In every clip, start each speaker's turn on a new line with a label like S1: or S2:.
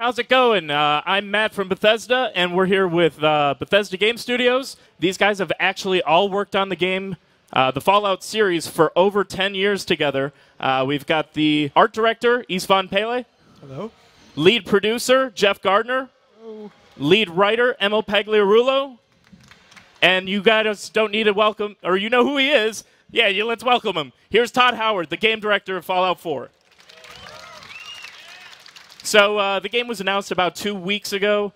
S1: How's it going? I'm Matt from Bethesda, and we're here with Bethesda Game Studios. These guys have actually all worked on the game, the Fallout series, for over 10 years together. We've got the art director, Istvan Pele.
S2: Hello.
S1: Lead producer, Jeff Gardner.
S2: Hello.
S1: Lead writer, Emil Pagliarulo. And you guys don't need to welcome, or you know who he is. Yeah, let's welcome him. Here's Todd Howard, the game director of Fallout 4. So the game was announced about 2 weeks ago.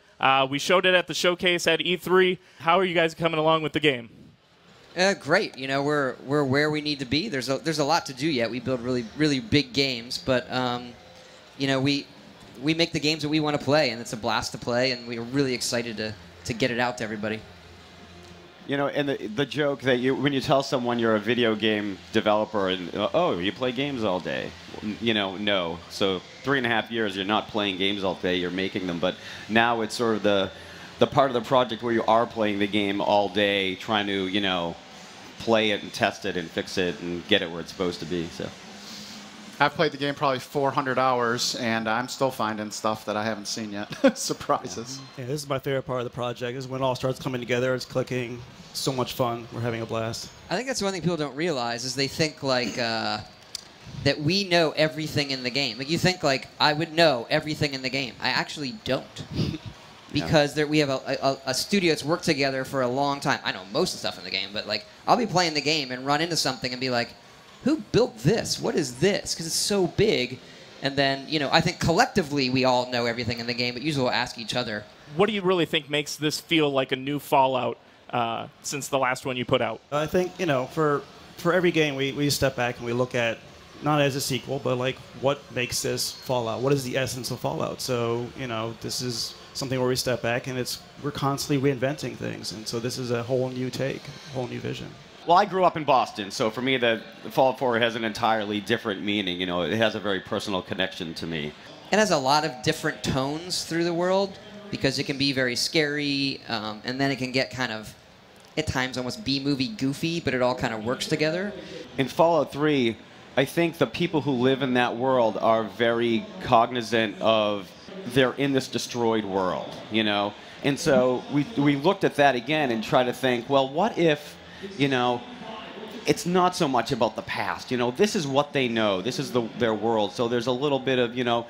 S1: We showed it at the showcase at E3. How are you guys coming along with the game?
S3: Great. You know, we're where we need to be. There's a lot to do yet. We build really big games, but you know, we make the games that we want to play, and it's a blast to play, and we're really excited to get it out to everybody.
S4: You know, and the joke that when you tell someone you're a video game developer and, oh, you play games all day, you know, no. So 3.5 years, you're not playing games all day, you're making them. But now it's sort of the part of the project where you are playing the game all day, trying to, you know, play it and test it and fix it and get it where it's supposed to be. So
S2: I've played the game probably 400 hours, and I'm still finding stuff that I haven't seen yet. Surprises.
S5: Yeah, this is my favorite part of the project. This is when it all starts coming together. It's clicking. So much fun. We're having a blast.
S3: I think that's one thing people don't realize is they think like that we know everything in the game. Like you think like I would know everything in the game. I actually don't. Because we have a studio that's worked together for a long time. I know most of the stuff in the game, but like I'll be playing the game and run into something and be like, who built this? What is this? Because it's so big. And then, you know, I think collectively we all know everything in the game, but usually we'll ask each other.
S1: What do you really think makes this feel like a new Fallout since the last one you put out?
S5: I think, you know, for every game, we step back and we look at, not as a sequel, but like what makes this Fallout? What is the essence of Fallout? So, you know, this is something where we step back and we're constantly reinventing things. And so this is a whole new take, a whole new vision.
S4: Well, I grew up in Boston, so for me, the Fallout 4 has an entirely different meaning. You know, it has a very personal connection to me.
S3: It has a lot of different tones through the world because it can be very scary, and then it can get kind of, at times, almost B-movie goofy, but it all kind of works together.
S4: In Fallout 3, I think the people who live in that world are very cognizant of they're in this destroyed world, you know? And so we looked at that again and tried to think, well, what if, you know, it's not so much about the past. You know, this is what they know. This is their world. So there's a little bit of, you know,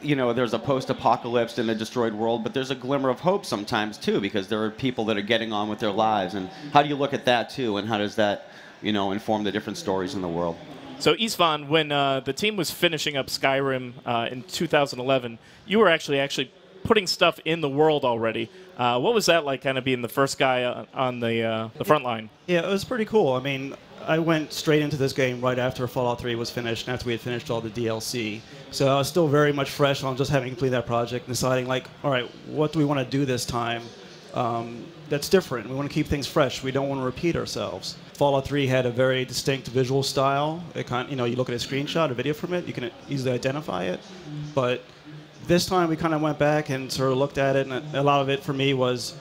S4: there's a post-apocalypse in a destroyed world, but there's a glimmer of hope sometimes too, because there are people that are getting on with their lives. And how do you look at that too? And how does that, you know, inform the different stories in the world?
S1: So Istvan, when the team was finishing up Skyrim in 2011, you were actually putting stuff in the world already. What was that like, kind of being the first guy on the front line? Yeah,
S5: it was pretty cool. I mean, I went straight into this game right after Fallout 3 was finished, and after we had finished all the DLC. So I was still very much fresh on just having completed that project and deciding, like, all right, what do we want to do this time that's different? We want to keep things fresh. We don't want to repeat ourselves. Fallout 3 had a very distinct visual style. It kind of, you know, you look at a screenshot, a video from it, you can easily identify it. But this time we kind of went back and sort of looked at it, and a lot of it for me was,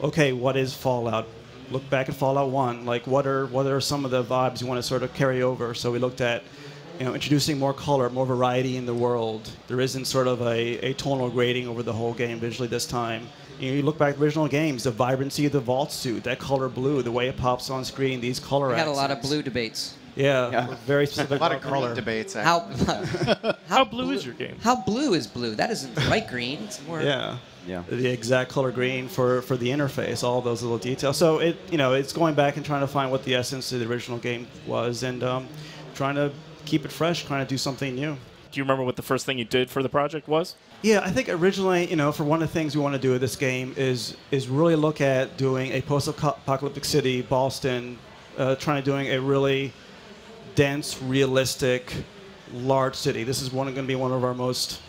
S5: okay, what is Fallout? Look back at Fallout 1. Like, what are some of the vibes you want to sort of carry over? So we looked at, you know, introducing more color, more variety in the world. There isn't sort of a tonal grading over the whole game visually this time. You look back at original games, the vibrancy of the vault suit, that color blue, the way it pops on screen, these color
S3: We had
S5: accents.
S3: a lot of blue debates.
S5: Yeah. Very specific.
S2: A lot of
S5: color
S2: green debates.
S1: How blue is your game?
S3: How blue is blue? That isn't bright green. It's more.
S5: Yeah.
S4: Yeah.
S5: The exact color green for the interface, all those little details. So it's going back and trying to find what the essence of the original game was, and trying to keep it fresh, trying to do something new.
S1: Do you remember what the first thing you did for the project was?
S5: Yeah, I think originally, you know, for one of the things we want to do with this game is really look at doing a post-apocalyptic city, Boston, trying to doing a really dense, realistic, large city. This is going to be one of our most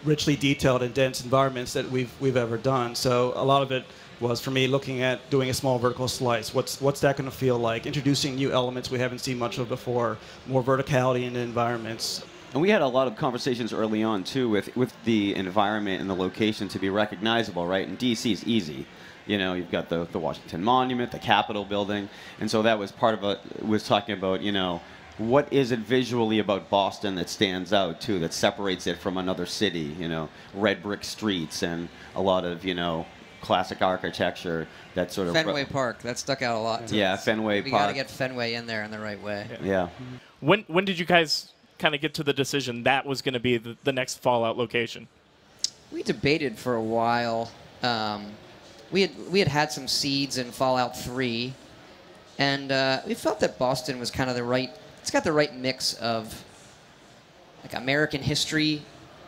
S5: richly detailed and dense environments that we've ever done. So a lot of it was for me looking at doing a small vertical slice. What's that going to feel like? Introducing new elements we haven't seen much of before, more verticality in the environments.
S4: And we had a lot of conversations early on too with the environment and the location to be recognizable, right? And DC is easy. You know, you've got the Washington Monument, the Capitol building, and so that was part of was talking about, you know, what is it visually about Boston that stands out too, that separates it from another city? You know, red brick streets and a lot of, you know, classic architecture. That sort of
S3: Fenway Park, that stuck out a lot to
S4: yeah,
S3: us.
S4: Fenway
S3: We
S4: Park.
S3: got to get Fenway in there in the right way.
S4: Yeah.
S1: When did you guys kind of get to the decision that was going to be the next Fallout location?
S3: We debated for a while. We had some seeds in Fallout 3, and we felt that Boston was kind of the right. It's got the right mix of like American history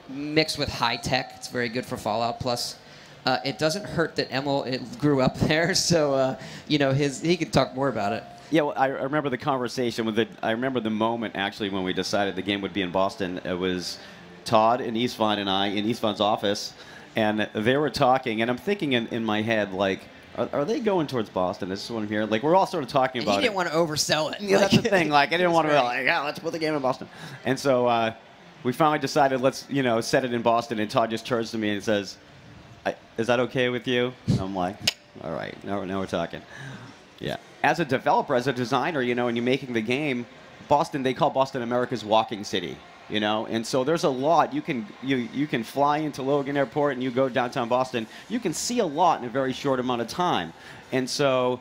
S3: mixed with high tech. It's very good for Fallout. Plus, it doesn't hurt that Emil grew up there, so you know he could talk more about it.
S4: Yeah, well, I remember the conversation with I remember the moment actually when we decided the game would be in Boston. It was Todd and Istvan and I in Istvan's office, and they were talking, and I'm thinking in my head like, are they going towards Boston? This is what I'm hearing. Like we're all sort of talking
S3: And
S4: about
S3: he didn't want to oversell it.
S4: Yeah, that's the thing. Like I didn't want to be like, yeah, let's put the game in Boston. And so we finally decided let's set it in Boston. And Todd just turns to me and says, "Is that okay with you?" And I'm like, "All right, now we're talking." Yeah. As a developer, as a designer, and you're making the game, Boston, they call Boston America's walking city. And so there's a lot. You can fly into Logan Airport and you go downtown Boston. You can see a lot in a very short amount of time. And so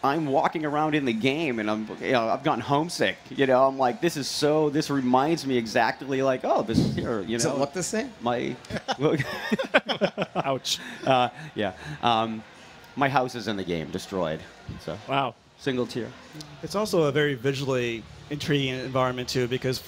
S4: I'm walking around in the game and I've gotten homesick. I'm like, this reminds me exactly like, oh, this is here.
S3: Does it look the same?
S1: Ouch.
S4: Yeah. My house is in the game, destroyed. So
S1: Wow.
S4: single tier.
S5: It's also a very visually intriguing environment too, because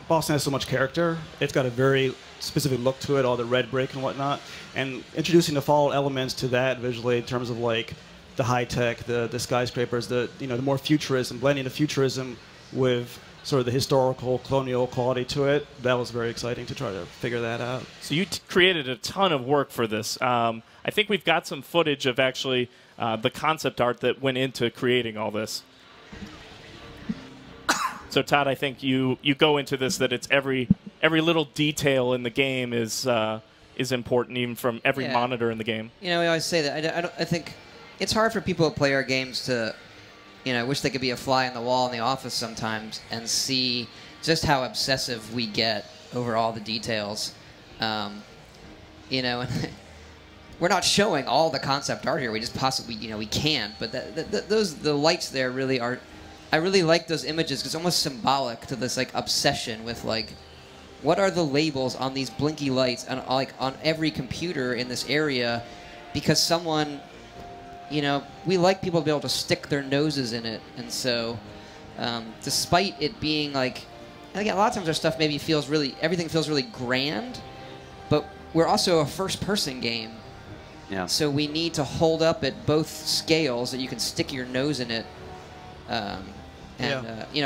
S5: Boston has so much character. It's got a very specific look to it, all the red brick and whatnot, and introducing the fall elements to that visually in terms of like the high tech, the skyscrapers, the more futurism, blending the futurism with sort of the historical colonial quality to it. That was very exciting to try to figure that out.
S1: So you created a ton of work for this. I think we've got some footage of actually the concept art that went into creating all this. So Todd, I think you go into this that it's every little detail in the game is important, even from every monitor in the game.
S3: We always say that. I think it's hard for people who play our games to, wish they could be a fly on the wall in the office sometimes and see just how obsessive we get over all the details. And we're not showing all the concept art here. We just possibly, we can't. But the lights there really are. I really like those images because it's almost symbolic to this like obsession with like, what are the labels on these blinky lights and like on every computer in this area, because someone, we like people to be able to stick their noses in it, and so, despite it being like, and again, a lot of times our stuff maybe everything feels really grand, but we're also a first-person game.
S4: Yeah.
S3: So we need to hold up at both scales that you can stick your nose in it.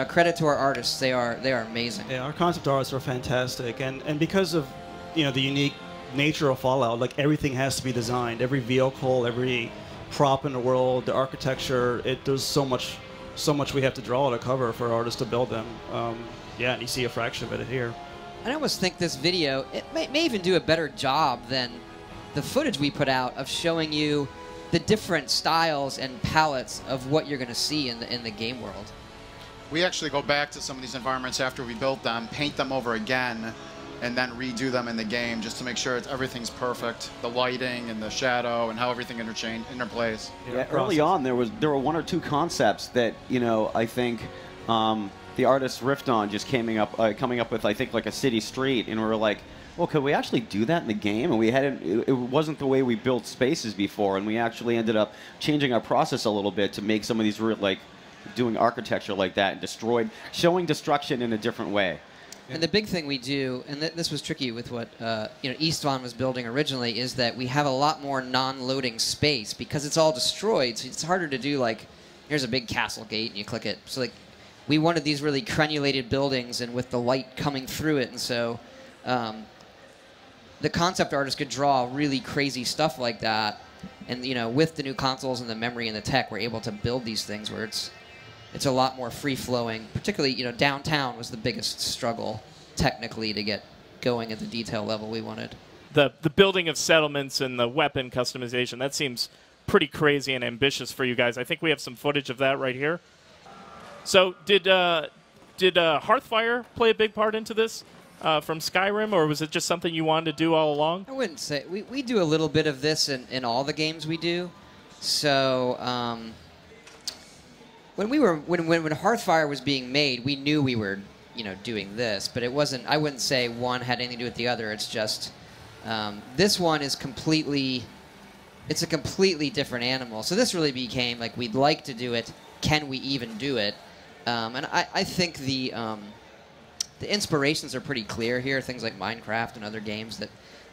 S3: Credit to our artists. They are amazing.
S5: Yeah, our concept artists are fantastic, and because of the unique nature of Fallout, like everything has to be designed. Every vehicle, every prop in the world, the architecture. There's so much we have to draw to cover for artists to build them. And you see a fraction of it here.
S3: I almost think this video may even do a better job than the footage we put out of showing you the different styles and palettes of what you're going to see in the game world.
S2: We actually go back to some of these environments after we built them, paint them over again, and then redo them in the game just to make sure everything's perfect. The lighting and the shadow and how everything interplays.
S4: Yeah, early on, there were one or two concepts that I think the artists riffed on, just coming up with I think like a city street, and we were like, well, could we actually do that in the game? And we hadn't. It wasn't the way we built spaces before, and we actually ended up changing our process a little bit to make some of these doing architecture like that and showing destruction in a different way.
S3: And the big thing we do, and this was tricky with what Istvan was building originally, is that we have a lot more non-loading space because it's all destroyed. So it's harder to do like, here's a big castle gate and you click it. So like, we wanted these really crenulated buildings and with the light coming through it, and so the concept artist could draw really crazy stuff like that. And with the new consoles and the memory and the tech, we're able to build these things where it's a lot more free-flowing. Particularly, downtown was the biggest struggle technically to get going at the detail level we wanted.
S1: The building of settlements and the weapon customization, that seems pretty crazy and ambitious for you guys. I think we have some footage of that right here. So did Did Hearthfire play a big part into this from Skyrim, or was it just something you wanted to do all along?
S3: I wouldn't say. We do a little bit of this in all the games we do. So when Hearthfire was being made, we knew we were doing this, but it wasn't. I wouldn't say one had anything to do with the other. It's just this one is completely. It's a completely different animal. So this really became like we'd like to do it. Can we even do it? And I think the inspirations are pretty clear here. Things like Minecraft and other games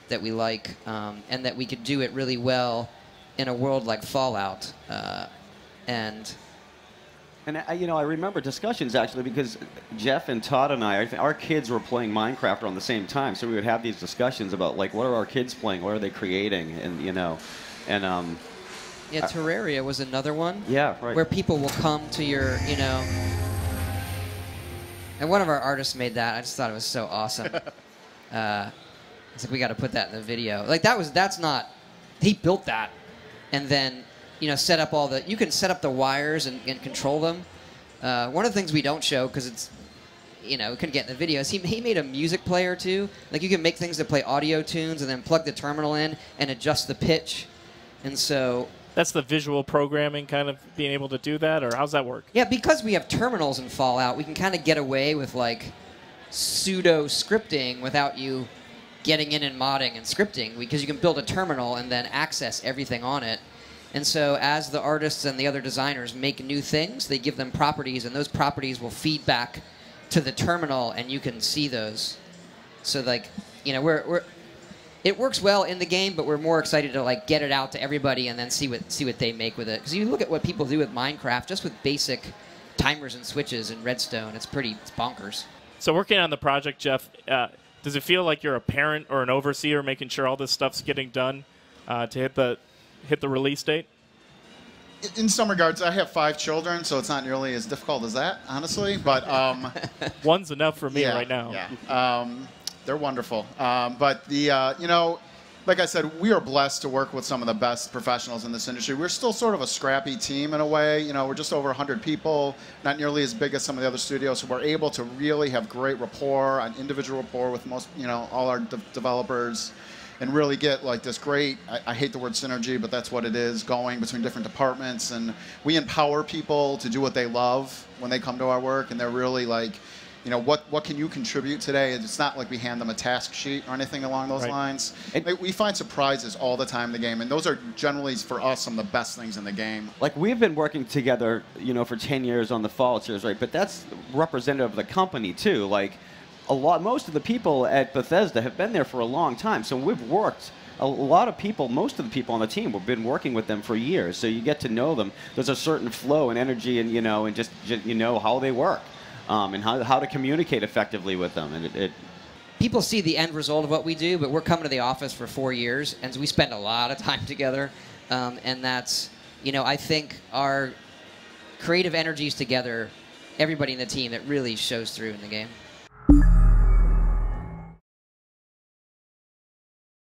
S3: that we like, and that we could do it really well in a world like Fallout. And
S4: I remember discussions actually because Jeff and Todd and our kids were playing Minecraft around the same time, so we would have these discussions about like what are our kids playing, what are they creating, and
S3: yeah, Terraria was another one.
S4: Yeah, right.
S3: Where people will come to your, and one of our artists made that. I just thought it was so awesome. It's like we got to put that in the video. Like that's not. He built that, and then set up all the. You can set up the wires and control them. One of the things we don't show because it's, we couldn't get in the video is he made a music player too. Like you can make things that play audio tunes and then plug the terminal in and adjust the pitch, and so.
S1: That's the visual programming kind of being able to do that, or how's that work?
S3: Yeah, because we have terminals in Fallout, we can kind of get away with like pseudo scripting without you getting in and modding and scripting, because you can build a terminal and then access everything on it. And so as the artists and the other designers make new things, they give them properties, and those properties will feed back to the terminal, and you can see those. So like, it works well in the game, but we're more excited to like get it out to everybody and then see what they make with it. Because you look at what people do with Minecraft, just with basic timers and switches and redstone, it's bonkers.
S1: So working on the project, Jeff, does it feel like you're a parent or an overseer making sure all this stuff's getting done to hit the release date?
S2: In some regards, I have 5 children, so it's not nearly as difficult as that, honestly. But
S1: one's enough for me right now.
S2: Yeah. They're wonderful. But like I said, we are blessed to work with some of the best professionals in this industry. We're still sort of a scrappy team in a way. We're just over 100 people, not nearly as big as some of the other studios. So we're able to really have great rapport, an individual rapport with most, all our developers, and really get like this great, I hate the word synergy, but that's what it is, going between different departments. And we empower people to do what they love when they come to our work, and they're really like, what can you contribute today? It's not like we hand them a task sheet or anything along those lines. We find surprises all the time in the game, and those are generally, for us, some of the best things in the game.
S4: Like, we've been working together, for 10 years on the Fallout series, right? But that's representative of the company, too. Like, most of the people at Bethesda have been there for a long time, so we've worked. A lot of people, most of the people on the team, we've been working with them for years, so you get to know them. There's a certain flow and energy, and and just how they work. And how to communicate effectively with them. And
S3: people see the end result of what we do, but we're coming to the office for 4 years, and so we spend a lot of time together. And that's, I think our creative energies together, everybody in the team, that really shows through in the game.